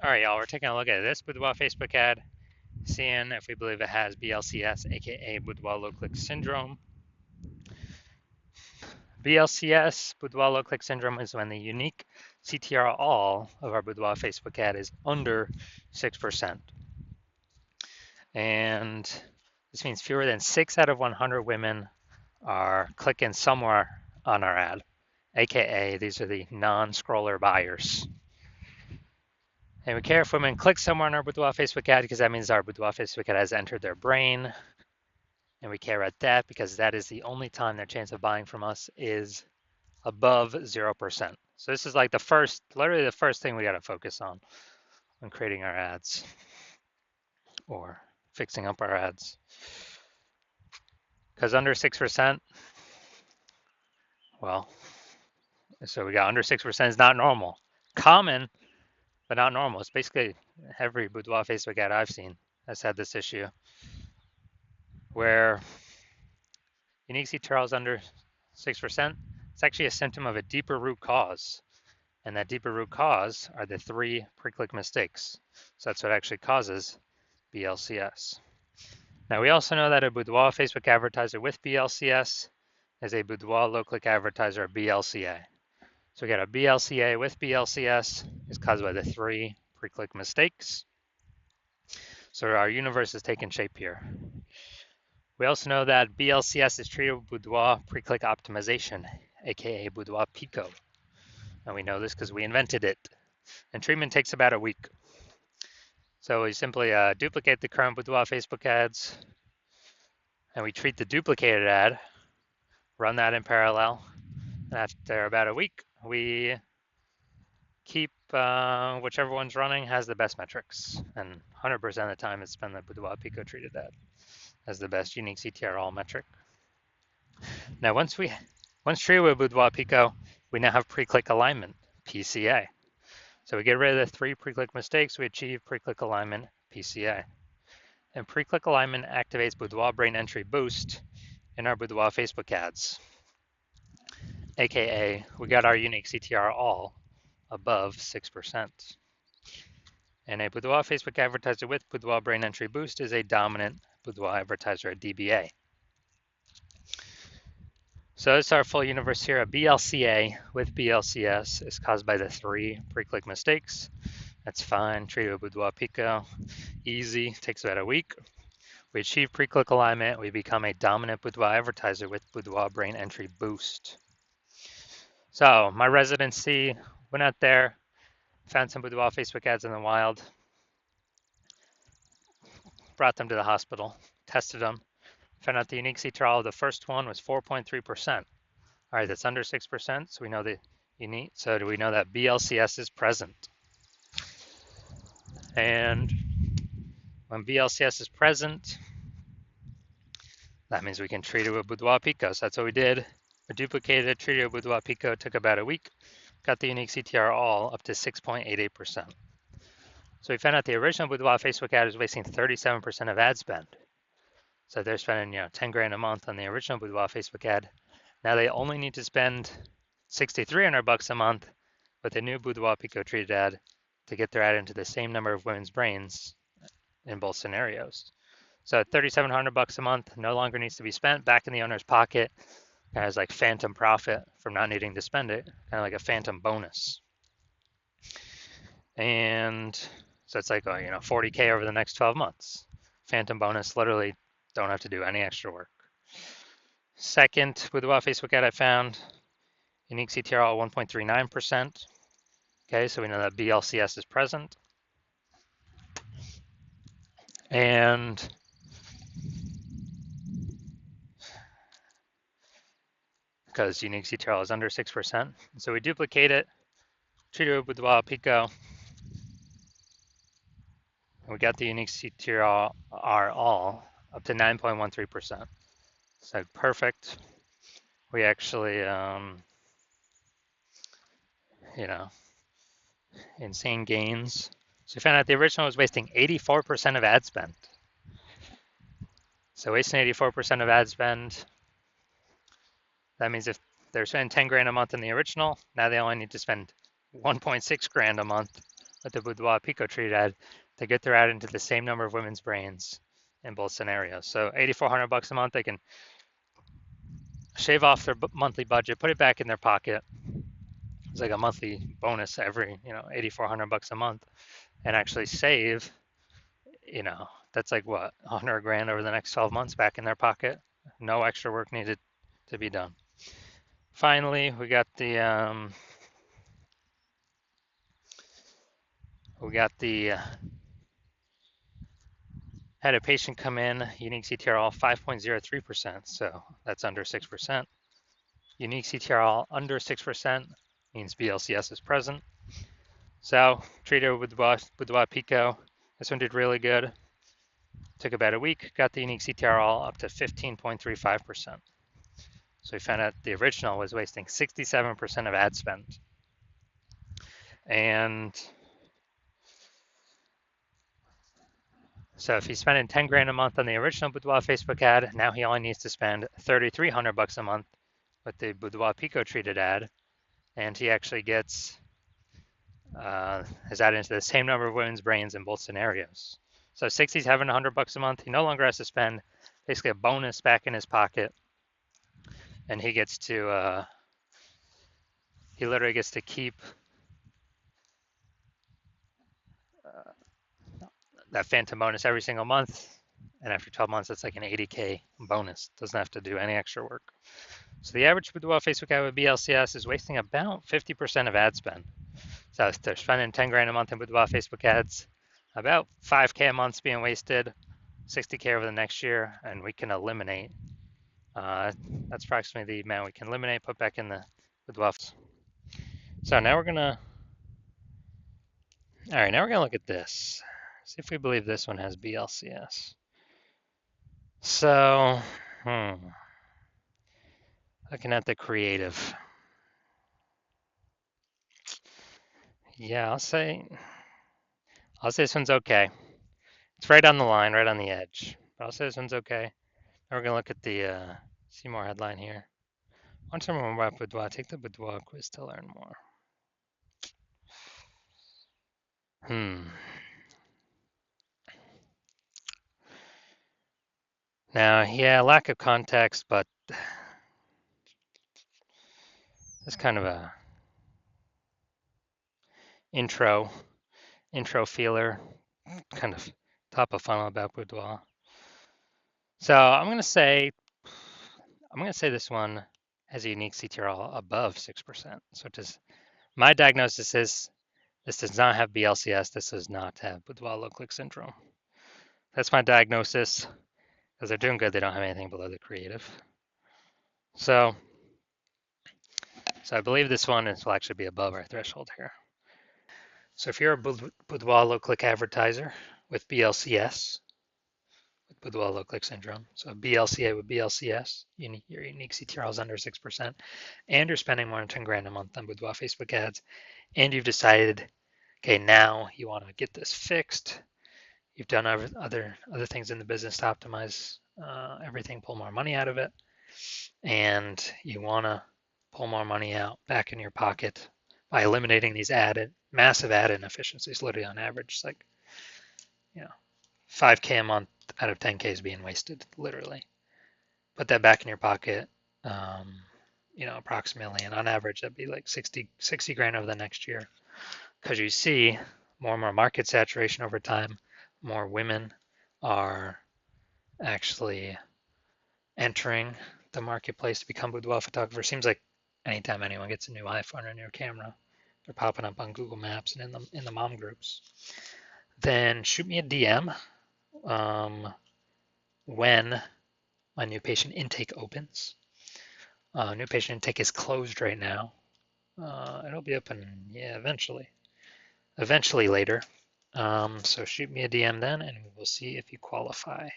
All right, y'all, we're taking a look at this Boudoir Facebook ad, seeing if we believe it has BLCS, aka Boudoir low click syndrome. BLCS, Boudoir low click syndrome, is when the unique CTR all of our Boudoir Facebook ad is under 6%. And this means fewer than 6 out of 100 women are clicking somewhere on our ad, aka these are the non-scroller buyers. And we care if women click somewhere on our Boudoir Facebook ad because that means our Boudoir Facebook ad has entered their brain. And we care about that because that is the only time their chance of buying from us is above 0%. So this is like literally the first thing we got to focus on when creating our ads or fixing up our ads. Because under 6%, well, so we got under 6% is not normal. Common, but not normal. It's basically every Boudoir Facebook ad I've seen has had this issue where unique CTRL is under 6%. It's actually a symptom of a deeper root cause. And that deeper root cause are the 3 pre-click mistakes. So that's what actually causes BLCS. Now we also know that a Boudoir Facebook advertiser with BLCS is a Boudoir low-click advertiser, BLCA. So we got a BLCA with BLCS is caused by the 3 pre-click mistakes. So our universe is taking shape here. We also know that BLCS is treated with Boudoir pre-click optimization, aka Boudoir Pico. And we know this because we invented it. And treatment takes about a week. So we simply duplicate the current Boudoir Facebook ads, and we treat the duplicated ad, run that in parallel, and after about a week, we keep whichever one's running has the best metrics. And 100% of the time, it's been the Boudoir Pico treated ad as the best unique CTR all metric. Now, once treated with Boudoir Pico, we now have pre-click alignment, PCA. So we get rid of the 3 pre-click mistakes, we achieve pre-click alignment, PCA. And pre-click alignment activates Boudoir brain entry boost in our Boudoir Facebook ads, aka we got our unique CTR all above 6%. And a Boudoir Facebook advertiser with Boudoir brain entry boost is a dominant Boudoir advertiser, a DBA. So this is our full universe here. A BLCA with BLCS is caused by the 3 pre-click mistakes. That's fine. Treated with Boudoir Pico. Easy. Takes about a week. We achieve pre-click alignment. We become a dominant Boudoir advertiser with Boudoir brain entry boost. So my residency, went out there, found some Boudoir Facebook ads in the wild, brought them to the hospital, tested them, found out the unique CTRL of the first one was 4.3%. All right, that's under 6%, so we know the unique. So do we know that BLCS is present? And when BLCS is present, that means we can treat it with Boudoir Pico. So that's what we did. We duplicated it, treated it with Boudoir Pico, took about a week, got the unique CTR all up to 6.88%. So we found out the original Boudoir Facebook ad was wasting 37% of ad spend. So they're spending 10 grand a month on the original Boudoir Facebook ad. Now they only need to spend $6,300 a month with a new Boudoir Pico treated ad to get their ad into the same number of women's brains in both scenarios. So $3,700 a month no longer needs to be spent back in the owner's pocket as like phantom profit from not needing to spend it, kind of like a phantom bonus. And so it's like 40K over the next 12 months. Phantom bonus, literally don't have to do any extra work. Second, Boudoir Facebook ad I found, unique CTR 1.39%. Okay, so we know that BLCS is present. And because unique CTRL is under 6%. So we duplicate it, treat it with Boudoir Pico. And we got the unique CTR all up to 9.13%. So perfect. We actually, insane gains. So we found out the original was wasting 84% of ad spend. So wasting 84% of ad spend, that means if they're spending 10 grand a month in the original, now they only need to spend 1.6 grand a month with the Boudoir Pico treated ad to get their ad into the same number of women's brains in both scenarios. So $8,400 a month, they can shave off their monthly budget, put it back in their pocket. It's like a monthly bonus every, $8,400 a month, and actually save, that's like what, 100 grand over the next 12 months back in their pocket. No extra work needed to be done. Finally, we got the had a patient come in, unique CTRL 5.03%, so that's under 6%. Unique CTRL under 6% means BLCS is present. So treated with Boudoir Pico. This one did really good. Took about a week, got the unique CTRL up to 15.35%. So we found out the original was wasting 67% of ad spend. And so if he's spending 10 grand a month on the original Boudoir Facebook ad, now he only needs to spend 3,300 bucks a month with the Boudoir Pico treated ad, and he actually gets his ad into the same number of women's brains in both scenarios. So 6,700 bucks a month, he no longer has to spend basically a bonus back in his pocket, and he gets to he literally gets to keep that phantom bonus every single month, and after 12 months, it's like an 80K bonus. Doesn't have to do any extra work. So the average Boudoir Facebook ad with BLCS is wasting about 50% of ad spend. So if they're spending 10 grand a month in Boudoir Facebook ads, about 5K a month's being wasted, 60K over the next year, and we can eliminate. That's approximately the amount we can eliminate, put back in the Boudoir. So now we're gonna, all right, now we're gonna look at this. See if we believe this one has BLCS. So, looking at the creative. Yeah, I'll say this one's okay. It's right on the line, right on the edge. But I'll say this one's okay. Now we're gonna look at the see more headline here. Want to learn more about Boudoir? Take the Boudoir quiz to learn more. Now, yeah, lack of context, but it's kind of a intro feeler, kind of top of funnel about Boudoir. So I'm gonna say this one has a unique CTRL above 6%. So my diagnosis is this does not have BLCS. This does not have Boudoir low click syndrome. That's my diagnosis. Because they're doing good, they don't have anything below the creative. So I believe this one will actually be above our threshold here. So if you're a Boudoir low click advertiser with BLCS, with Boudoir low click syndrome, so BLCA with BLCS, your unique CTRL is under 6%, and you're spending more than 10 grand a month on Boudoir Facebook ads, and you've decided, okay, now you want to get this fixed. You've done other things in the business to optimize everything, pull more money out of it, and you want to pull more money out back in your pocket by eliminating these massive ad inefficiencies. Literally on average, it's like 5K a month out of 10K is being wasted, literally. Put that back in your pocket, approximately, and on average that'd be like 60 grand over the next year, because you see more and more market saturation over time. More women are actually entering the marketplace to become boudoir photographers. Seems like anytime anyone gets a new iPhone or a new camera, they're popping up on Google Maps and in the mom groups. Then shoot me a DM when my new patient intake opens. New patient intake is closed right now. It'll be open, eventually later. So shoot me a DM then, and we will see if you qualify.